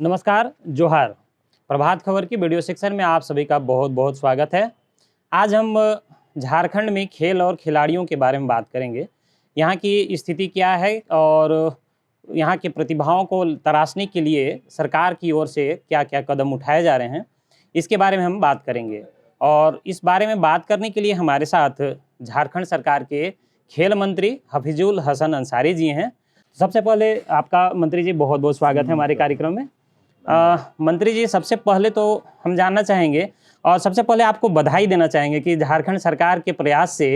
नमस्कार, जोहार। प्रभात खबर की वीडियो सेक्शन में आप सभी का बहुत बहुत स्वागत है। आज हम झारखंड में खेल और खिलाड़ियों के बारे में बात करेंगे। यहाँ की स्थिति क्या है और यहाँ की प्रतिभाओं को तराशने के लिए सरकार की ओर से क्या-क्या कदम उठाए जा रहे हैं, इसके बारे में हम बात करेंगे। और इस बारे में बात करने के लिए हमारे साथ झारखंड सरकार के खेल मंत्री हफीजुल हसन अंसारी जी हैं। सबसे पहले आपका मंत्री जी बहुत-बहुत स्वागत है हमारे कार्यक्रम में। मंत्री जी, सबसे पहले तो हम जानना चाहेंगे और सबसे पहले आपको बधाई देना चाहेंगे कि झारखंड सरकार के प्रयास से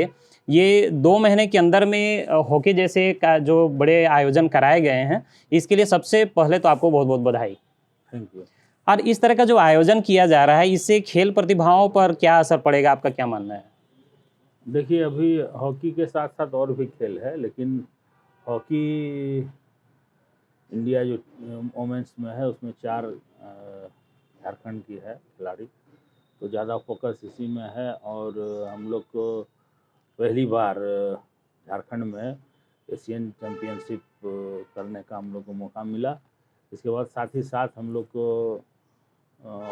ये 2 महीने के अंदर में हॉकी जैसे का जो बड़े आयोजन कराए गए हैं, इसके लिए सबसे पहले तो आपको बहुत-बहुत बधाई। Thank you. और इस तरह का जो आयोजन किया जा रहा है, इससे खेल प्रतिभाओं पर क्या असर पड़ेगा, आपका क्या मानना है? देखिए, अभी हॉकी के साथ साथ और भी खेल है, लेकिन हॉकी इंडिया जो वोमेंस में है उसमें 4 झारखंड की है खिलाड़ी, तो ज़्यादा फोकस इसी में है। और हम लोग को पहली बार झारखंड में एशियन चैम्पियनशिप करने का हम लोग को मौका मिला। इसके बाद साथ ही साथ हम लोग को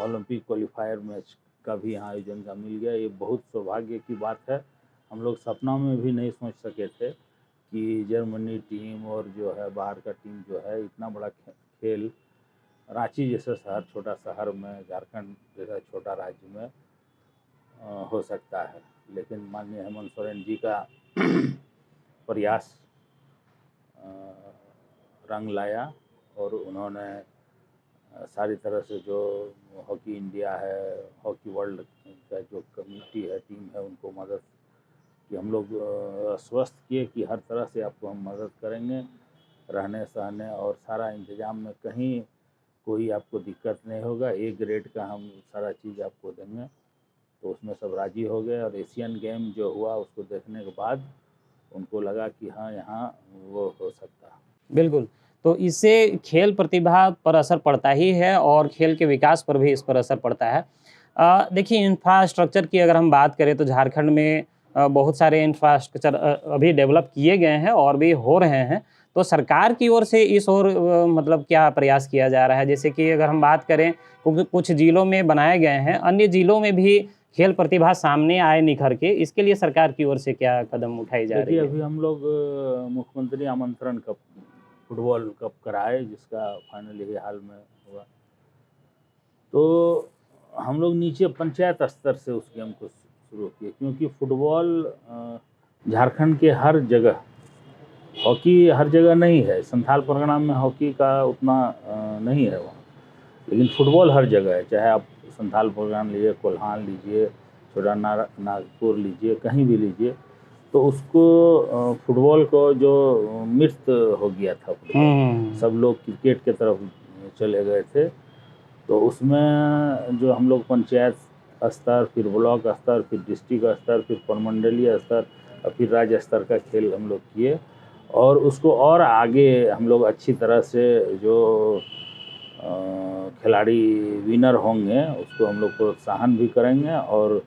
ओलंपिक क्वालिफायर मैच का भी यहाँ आयोजन का मिल गया। ये बहुत सौभाग्य की बात है। हम लोग सपना में भी नहीं सोच सके थे कि जर्मनी टीम और जो है बाहर का टीम जो है इतना बड़ा खेल रांची जैसे शहर, छोटा शहर में, झारखंड जैसा छोटा राज्य में हो सकता है। लेकिन माननीय हेमंत सोरेन जी का प्रयास रंग लाया और उन्होंने सारी तरह से जो हॉकी इंडिया है, हॉकी वर्ल्ड का जो कमेटी है, टीम है, उनको मदद कि हम लोग आश्वस्त किए कि हर तरह से आपको हम मदद करेंगे, रहने सहने और सारा इंतज़ाम में कहीं कोई आपको दिक्कत नहीं होगा। ए ग्रेड का हम सारा चीज़ आपको देंगे। तो उसमें सब राज़ी हो गए और एशियन गेम जो हुआ उसको देखने के बाद उनको लगा कि हाँ, यहाँ वो हो सकता है। बिल्कुल, तो इससे खेल प्रतिभा पर असर पड़ता ही है और खेल के विकास पर भी इस पर असर पड़ता है। देखिए, इंफ्रास्ट्रक्चर की अगर हम बात करें तो झारखंड में बहुत सारे इंफ्रास्ट्रक्चर अभी डेवलप किए गए हैं और भी हो रहे हैं। तो सरकार की ओर से इस ओर मतलब क्या प्रयास किया जा रहा है? जैसे कि अगर हम बात करें, कुछ ज़िलों में बनाए गए हैं, अन्य ज़िलों में भी खेल प्रतिभा सामने आए निखर के, इसके लिए सरकार की ओर से क्या कदम उठाई जा रही देखिए, है? अभी हम लोग मुख्यमंत्री आमंत्रण कप, फुटबॉल कप कराए, जिसका फाइनल यही हाल में हुआ। तो हम लोग नीचे पंचायत स्तर से उस गेम को शुरू किए, क्योंकि फुटबॉल झारखंड के हर जगह, हॉकी हर जगह नहीं है। संथाल परगना में हॉकी का उतना नहीं है वहाँ, लेकिन फुटबॉल हर जगह है। चाहे आप संथाल परगना लीजिए, कोल्हान लीजिए, छोटा नागपुर लीजिए, कहीं भी लीजिए, तो उसको फुटबॉल को जो मृत हो गया था फुटबॉल, सब लोग क्रिकेट के तरफ चले गए थे। तो उसमें जो हम लोग पंचायत स्तर, फिर ब्लॉक स्तर, फिर डिस्ट्रिक्ट स्तर, फिर प्रमंडलीय स्तर और फिर राज्य स्तर का खेल हम लोग किए और उसको और आगे हम लोग अच्छी तरह से जो खिलाड़ी विनर होंगे उसको हम लोग प्रोत्साहन भी करेंगे और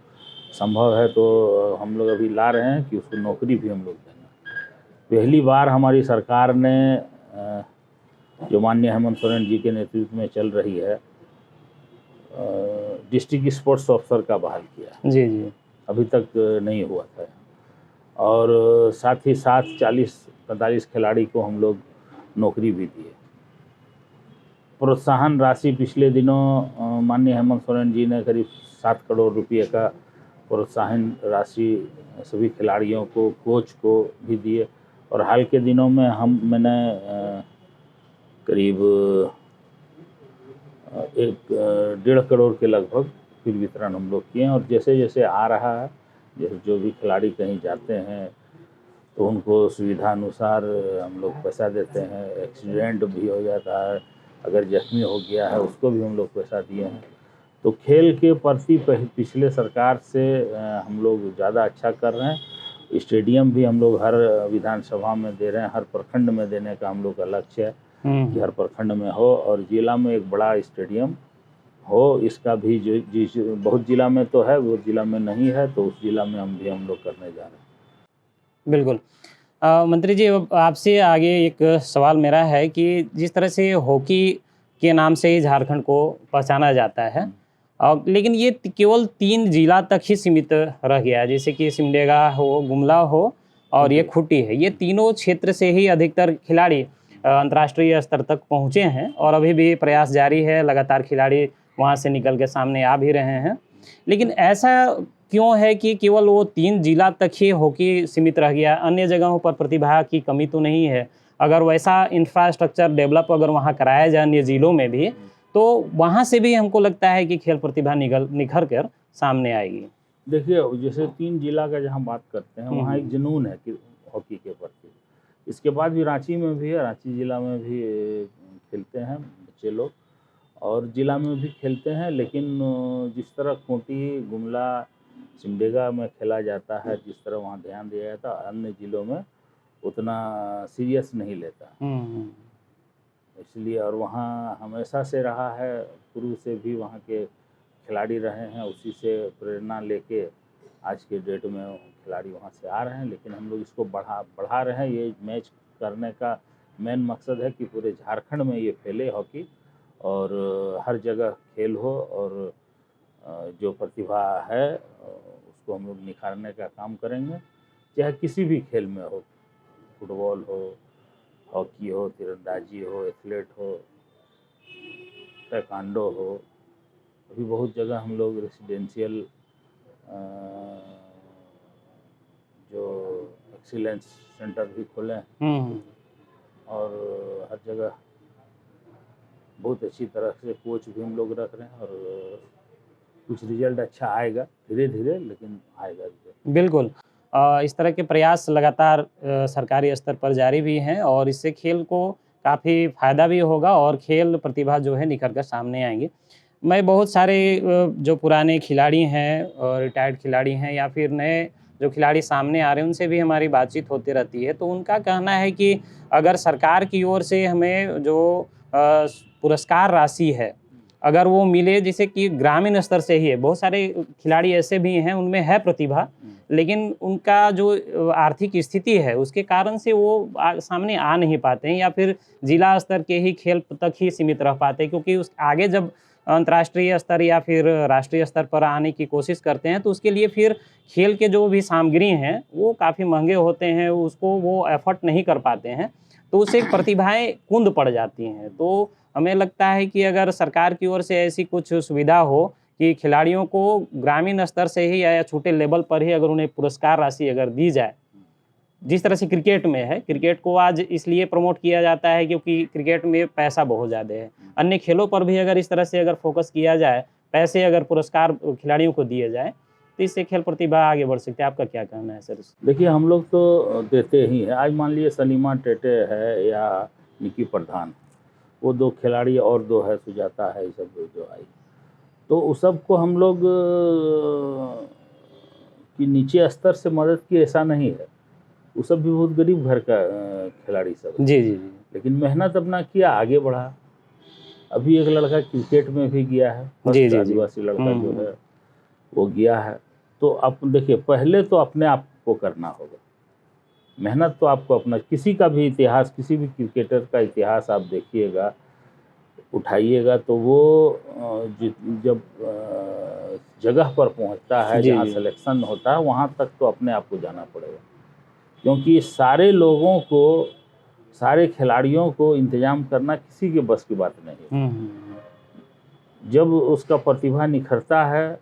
संभव है तो हम लोग अभी ला रहे हैं कि उसको नौकरी भी हम लोग देंगे। पहली बार हमारी सरकार ने जो माननीय हेमंत सोरेन जी के नेतृत्व में चल रही है, डिस्ट्रिक्ट स्पोर्ट्स ऑफिसर का बहाल किया। जी, जी। अभी तक नहीं हुआ था। और साथ ही साथ 40-45 खिलाड़ी को हम लोग नौकरी भी दिए। प्रोत्साहन राशि पिछले दिनों माननीय हेमंत सोरेन जी ने करीब 7 करोड़ रुपये का प्रोत्साहन राशि सभी खिलाड़ियों को, कोच को भी दिए। और हाल के दिनों में मैंने करीब 1.5 करोड़ के लगभग फिर वितरण हम लोग किए हैं। और जैसे जैसे आ रहा है, जैसे जो भी खिलाड़ी कहीं जाते हैं तो उनको सुविधा अनुसार हम लोग पैसा देते हैं। एक्सीडेंट भी हो जाता है, अगर जख्मी हो गया है उसको भी हम लोग पैसा दिए हैं। तो खेल के प्रति पिछले सरकार से हम लोग ज़्यादा अच्छा कर रहे हैं। स्टेडियम भी हम लोग हर विधानसभा में दे रहे हैं, हर प्रखंड में देने का हम लोग का लक्ष्य है कि हर प्रखंड में हो और जिला में एक बड़ा स्टेडियम हो। इसका भी जो जिस बहुत जिला में तो है, वो जिला में नहीं है, तो उस जिला में हम लोग करने जा रहे हैं। बिल्कुल। मंत्री जी, अब आपसे आगे एक सवाल मेरा है कि जिस तरह से हॉकी के नाम से ही झारखंड को पहचाना जाता है। और लेकिन ये केवल 3 जिला तक ही सीमित रह गया है, जैसे कि सिमडेगा हो, गुमला हो और ये खूंटी है। ये तीनों क्षेत्र से ही अधिकतर खिलाड़ी अंतर्राष्ट्रीय स्तर तक पहुँचे हैं और अभी भी प्रयास जारी है, लगातार खिलाड़ी वहाँ से निकल के सामने आ भी रहे हैं। लेकिन ऐसा क्यों है कि केवल वो 3 जिला तक ही हॉकी सीमित रह गया? अन्य जगहों पर प्रतिभा की कमी तो नहीं है? अगर वैसा इंफ्रास्ट्रक्चर डेवलप अगर वहाँ कराया जाए अन्य जिलों में भी, तो वहाँ से भी हमको लगता है कि खेल प्रतिभा निखर कर सामने आएगी। देखिए, जैसे 3 जिला का जहाँ बात करते हैं, वहाँ एक जुनून है कि हॉकी के प्रति। इसके बाद भी रांची में भी है, रांची जिला में भी खेलते हैं बच्चे लोग और जिला में भी खेलते हैं, लेकिन जिस तरह खूंटी, गुमला, सिमडेगा में खेला जाता है, जिस तरह वहाँ ध्यान दिया जाता है, अन्य जिलों में उतना सीरियस नहीं लेता। इसलिए और वहाँ हमेशा से रहा है, शुरू से भी वहाँ के खिलाड़ी रहे हैं, उसी से प्रेरणा लेके आज के डेट में खिलाड़ी वहाँ से आ रहे हैं। लेकिन हम लोग इसको बढ़ा रहे हैं। ये मैच करने का मेन मकसद है कि पूरे झारखंड में ये फैले हॉकी और हर जगह खेल हो और जो प्रतिभा है उसको हम लोग निखारने का काम करेंगे, चाहे किसी भी खेल में हो, फुटबॉल हो, हॉकी हो, तीरंदाजी हो, एथलेट हो, ताइक्वांडो हो। अभी बहुत जगह हम लोग रेसिडेंशियल जो एक्सीलेंस सेंटर भी खोले हैं और हर जगह बहुत अच्छी तरह से कोच भी हम लोग रख रहे हैं और कुछ रिजल्ट अच्छा आएगा धीरे धीरे, लेकिन आएगा रिजल्ट। बिल्कुल। इस तरह के प्रयास लगातार सरकारी स्तर पर जारी भी हैं और इससे खेल को काफ़ी फ़ायदा भी होगा और खेल प्रतिभा जो है निखर कर सामने आएंगी। मैं बहुत सारे जो पुराने खिलाड़ी हैं और रिटायर्ड खिलाड़ी हैं या फिर नए जो खिलाड़ी सामने आ रहे हैं उनसे भी हमारी बातचीत होती रहती है, तो उनका कहना है कि अगर सरकार की ओर से हमें जो पुरस्कार राशि है अगर वो मिले, जैसे कि ग्रामीण स्तर से ही है, बहुत सारे खिलाड़ी ऐसे भी हैं उनमें है प्रतिभा, लेकिन उनका जो आर्थिक स्थिति है उसके कारण से वो सामने आ नहीं पाते हैं या फिर जिला स्तर के ही खेल तक ही सीमित रह पाते हैं, क्योंकि उस आगे जब अंतर्राष्ट्रीय स्तर या फिर राष्ट्रीय स्तर पर आने की कोशिश करते हैं तो उसके लिए फिर खेल के जो भी सामग्री हैं वो काफ़ी महंगे होते हैं, उसको वो एफर्ट नहीं कर पाते हैं, तो उससे प्रतिभाएं कुंद पड़ जाती हैं। तो हमें लगता है कि अगर सरकार की ओर से ऐसी कुछ सुविधा हो कि खिलाड़ियों को ग्रामीण स्तर से ही या छोटे लेवल पर ही अगर उन्हें पुरस्कार राशि अगर दी जाए, जिस तरह से क्रिकेट में है, क्रिकेट को आज इसलिए प्रमोट किया जाता है क्योंकि क्रिकेट में पैसा बहुत ज़्यादा है। अन्य खेलों पर भी अगर इस तरह से अगर फोकस किया जाए, पैसे अगर पुरस्कार खिलाड़ियों को दिए जाए, तो इससे खेल प्रतिभा आगे बढ़ सकती है। आपका क्या कहना है सर? देखिए, हम लोग तो देते ही हैं। आज मान लीजिए सलीमा टेटे है या निकी प्रधान, वो 2 खिलाड़ी और 2 है, सुजाता है, ये सब जो आई, तो उस सब को हम लोग कि नीचे स्तर से मदद की ऐसा नहीं है। वो सब भी बहुत गरीब घर का खिलाड़ी सब है। जी। लेकिन मेहनत अपना किया, आगे बढ़ा। अभी एक लड़का क्रिकेट में भी गया है, आदिवासी लड़का जो है वो गया है। तो आप देखिए, पहले तो अपने आप को करना होगा, मेहनत तो आपको अपना। किसी का भी इतिहास, किसी भी क्रिकेटर का इतिहास आप देखिएगा, उठाइएगा, तो वो जब जगह पर पहुंचता है, जहाँ सिलेक्शन होता है, वहाँ तक तो अपने आप को जाना पड़ेगा, क्योंकि सारे लोगों को, सारे खिलाड़ियों को इंतजाम करना किसी के बस की बात नहीं है। जब उसका प्रतिभा निखरता है,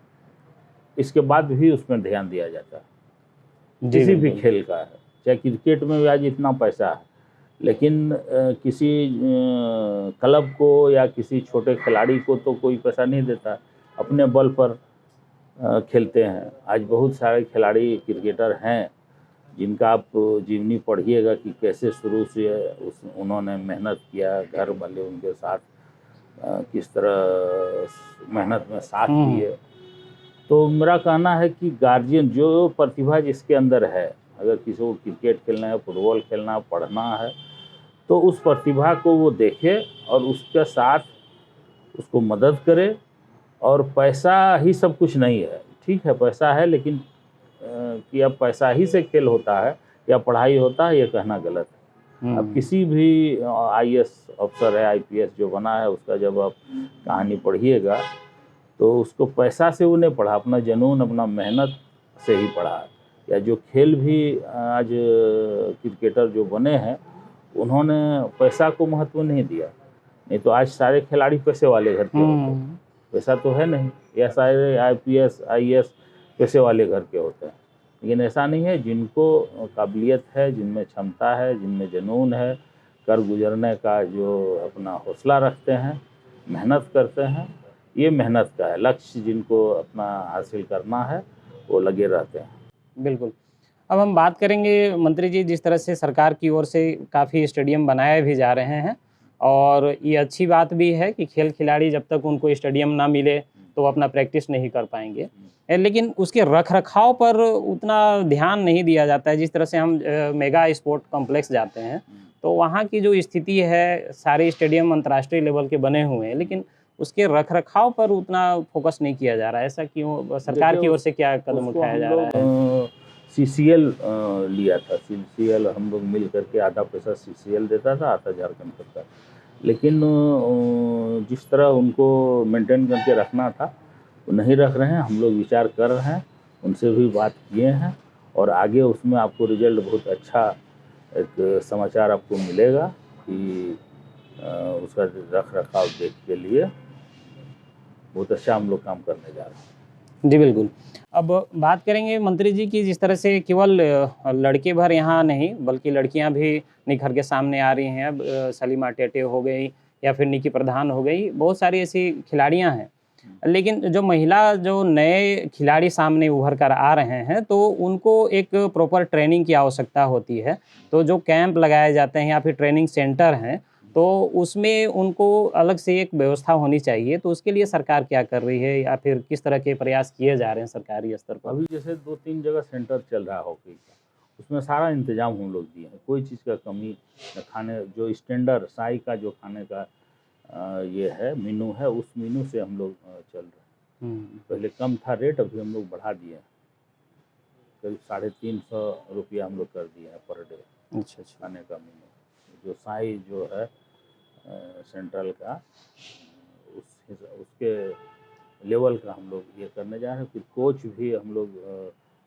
इसके बाद भी उसमें ध्यान दिया जाता है। किसी भी खेल का है, चाहे क्रिकेट में भी आज इतना पैसा है, लेकिन किसी क्लब को या किसी छोटे खिलाड़ी को तो कोई पैसा नहीं देता, अपने बल पर खेलते हैं। आज बहुत सारे खिलाड़ी क्रिकेटर हैं जिनका आप जीवनी पढ़िएगा कि कैसे शुरू से उन्होंने मेहनत किया, घर वाले उनके साथ किस तरह मेहनत में साथ दिए। तो मेरा कहना है कि गार्जियन, जो प्रतिभा जिसके अंदर है, अगर किसी को क्रिकेट खेलना है, फुटबॉल खेलना है, पढ़ना है, तो उस प्रतिभा को वो देखे और उसके साथ उसको मदद करे। और पैसा ही सब कुछ नहीं है, ठीक है पैसा है, लेकिन कि अब पैसा ही से खेल होता है या पढ़ाई होता है, ये कहना गलत है। अब किसी भी आईएएस अफसर है, आईपीएस जो बना है, उसका जब आप कहानी पढ़िएगा तो उसको पैसा से वो नहीं पढ़ा, अपना जुनून, अपना मेहनत से ही पढ़ा है। या जो खेल भी आज क्रिकेटर जो बने हैं, उन्होंने पैसा को महत्व नहीं दिया। नहीं तो आज सारे खिलाड़ी पैसे वाले घर के होते हैं, पैसा तो है नहीं, या सारे आईपीएस आईएएस पैसे वाले घर के होते हैं। लेकिन ऐसा नहीं है, जिनको काबिलियत है, जिनमें क्षमता है, जिनमें जुनून है, कर गुजरने का जो अपना हौसला रखते हैं, मेहनत करते हैं, ये मेहनत का है लक्ष्य, जिनको अपना हासिल करना है वो लगे रहते हैं। बिल्कुल। अब हम बात करेंगे मंत्री जी, जिस तरह से सरकार की ओर से काफ़ी स्टेडियम बनाए भी जा रहे हैं, और ये अच्छी बात भी है कि खेल खिलाड़ी जब तक उनको स्टेडियम ना मिले तो वो अपना प्रैक्टिस नहीं कर पाएंगे। लेकिन उसके रख-रखाव पर उतना ध्यान नहीं दिया जाता है। जिस तरह से हम मेगा स्पोर्ट कॉम्प्लेक्स जाते हैं, तो वहाँ की जो स्थिति है, सारे स्टेडियम अंतर्राष्ट्रीय लेवल के बने हुए हैं, लेकिन उसके रख-रखाव पर उतना फोकस नहीं किया जा रहा है। ऐसा क्यों? सरकार की ओर से क्या कदम उठाया जा रहा है? सीसीएल लिया था, सीसीएल हम लोग मिल करके आधा पैसा सीसीएल देता था, आधा झारखंड करता। लेकिन जिस तरह उनको मेंटेन करके रखना था वो नहीं रख रहे हैं। हम लोग विचार कर रहे हैं, उनसे भी बात किए हैं, और आगे उसमें आपको रिजल्ट बहुत अच्छा एक समाचार आपको मिलेगा कि उसका रख रखाव देख के लिए बहुत अच्छा हम लोग काम करने जा रहे हैं। जी बिल्कुल। अब बात करेंगे मंत्री जी की, जिस तरह से केवल लड़के भर यहाँ नहीं बल्कि लड़कियाँ भी निखर के सामने आ रही हैं। अब सलीमा टेटे हो गई या फिर निकी प्रधान हो गई, बहुत सारी ऐसी खिलाड़ियाँ हैं। लेकिन जो महिला जो नए खिलाड़ी सामने उभर कर आ रहे हैं, तो उनको एक प्रॉपर ट्रेनिंग की आवश्यकता होती है। तो जो कैंप लगाए जाते हैं या फिर ट्रेनिंग सेंटर हैं, तो उसमें उनको अलग से एक व्यवस्था होनी चाहिए। तो उसके लिए सरकार क्या कर रही है, या फिर किस तरह के प्रयास किए जा रहे हैं सरकारी स्तर पर? अभी जैसे 2-3 जगह सेंटर चल रहा है हॉकी का, उसमें सारा इंतजाम हम लोग दिए हैं, कोई चीज़ का कमी न। खाने जो स्टैंडर्ड साई का जो खाने का ये है मेनू है, उस मेनू से हम लोग चल रहे हैं। पहले कम था रेट, अभी हम लोग बढ़ा दिए हैं, करीब 350 रुपया हम लोग कर दिए हैं पर डे। अच्छा। खाने का मेनू जो साई जो है सेंट्रल का, उसके लेवल का हम लोग ये करने जा रहे हैं। फिर कोच भी हम लोग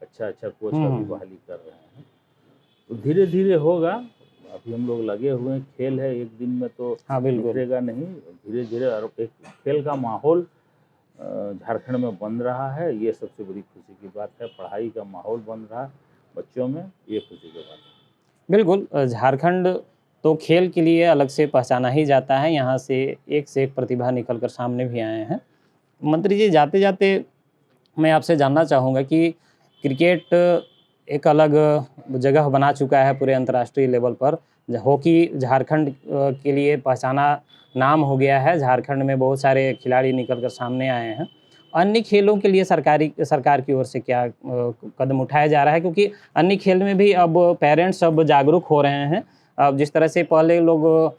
अच्छा कोच का भी बहाली कर रहे हैं। तो धीरे धीरे होगा, अभी हम लोग लगे हुए हैं। खेल है, एक दिन में तो निकलेगा नहीं, धीरे धीरे। और एक खेल का माहौल झारखंड में बन रहा है, ये सबसे बड़ी खुशी की बात है। पढ़ाई का माहौल बन रहा है बच्चों में, ये खुशी की बात है। बिल्कुल, झारखंड तो खेल के लिए अलग से पहचाना ही जाता है। यहाँ से एक प्रतिभा निकल कर सामने भी आए हैं। मंत्री जी, जाते जाते मैं आपसे जानना चाहूँगा कि क्रिकेट एक अलग जगह बना चुका है पूरे अंतर्राष्ट्रीय लेवल पर। हॉकी झारखंड के लिए पहचाना नाम हो गया है। झारखंड में बहुत सारे खिलाड़ी निकल कर सामने आए हैं। अन्य खेलों के लिए सरकार की ओर से क्या कदम उठाया जा रहा है? क्योंकि अन्य खेल में भी अब पेरेंट्स अब जागरूक हो रहे हैं। अब जिस तरह से पहले लोग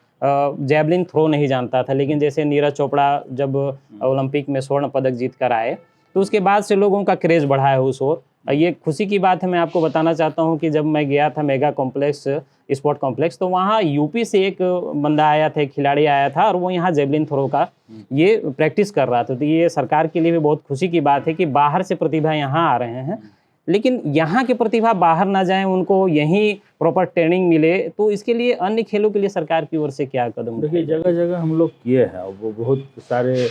जैवलिन थ्रो नहीं जानता था, लेकिन जैसे नीरज चोपड़ा जब ओलंपिक में स्वर्ण पदक जीत कर आए, तो उसके बाद से लोगों का क्रेज़ बढ़ा है उस ओर। ये खुशी की बात है। मैं आपको बताना चाहता हूँ कि जब मैं गया था मेगा कॉम्प्लेक्स, स्पोर्ट कॉम्प्लेक्स, तो वहाँ यूपी से एक बंदा आया था, एक खिलाड़ी आया था, और वो यहाँ जैवलिन थ्रो का ये प्रैक्टिस कर रहा था। तो ये सरकार के लिए भी बहुत खुशी की बात है कि बाहर से प्रतिभा यहाँ आ रहे हैं। लेकिन यहाँ की प्रतिभा बाहर ना जाए, उनको यहीं प्रॉपर ट्रेनिंग मिले। तो इसके लिए अन्य खेलों के लिए सरकार की ओर से क्या कदम? देखिए, जगह जगह हम लोग किए हैं, वो बहुत सारे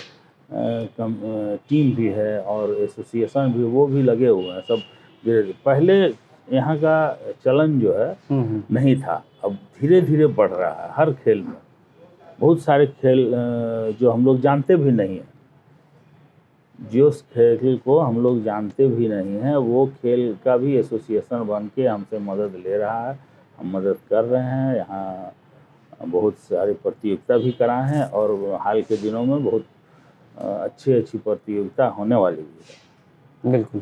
टीम भी है और एसोसिएशन भी, वो भी लगे हुए हैं सब। पहले यहाँ का चलन जो है नहीं था, अब धीरे धीरे बढ़ रहा है। हर खेल में बहुत सारे खेल जो हम लोग जानते भी नहीं हैं, जिस खेल को हम लोग जानते भी नहीं हैं, वो खेल का भी एसोसिएशन बन के हमसे मदद ले रहा है। हम मदद कर रहे हैं। यहाँ बहुत सारी प्रतियोगिता भी कराए हैं, और हाल के दिनों में बहुत अच्छी प्रतियोगिता होने वाली भी है। बिल्कुल।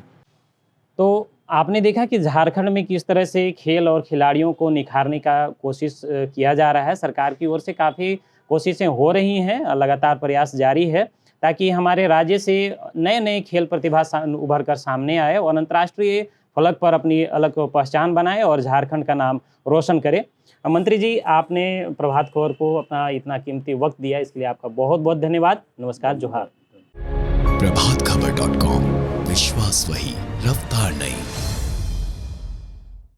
तो आपने देखा कि झारखंड में किस तरह से खेल और खिलाड़ियों को निखारने का कोशिश किया जा रहा है। सरकार की ओर से काफ़ी कोशिशें हो रही हैं, लगातार प्रयास जारी है, ताकि हमारे राज्य से नए नए खेल प्रतिभा उभर कर सामने आए और अंतर्राष्ट्रीय फलक पर अपनी अलग पहचान बनाए और झारखंड का नाम रोशन करे। मंत्री जी, आपने प्रभात खबर को अपना इतना कीमती वक्त दिया, इसके लिए आपका बहुत बहुत धन्यवाद। नमस्कार, जोहार। प्रभातखबर.com, विश्वास वही, रफ्तार नहीं।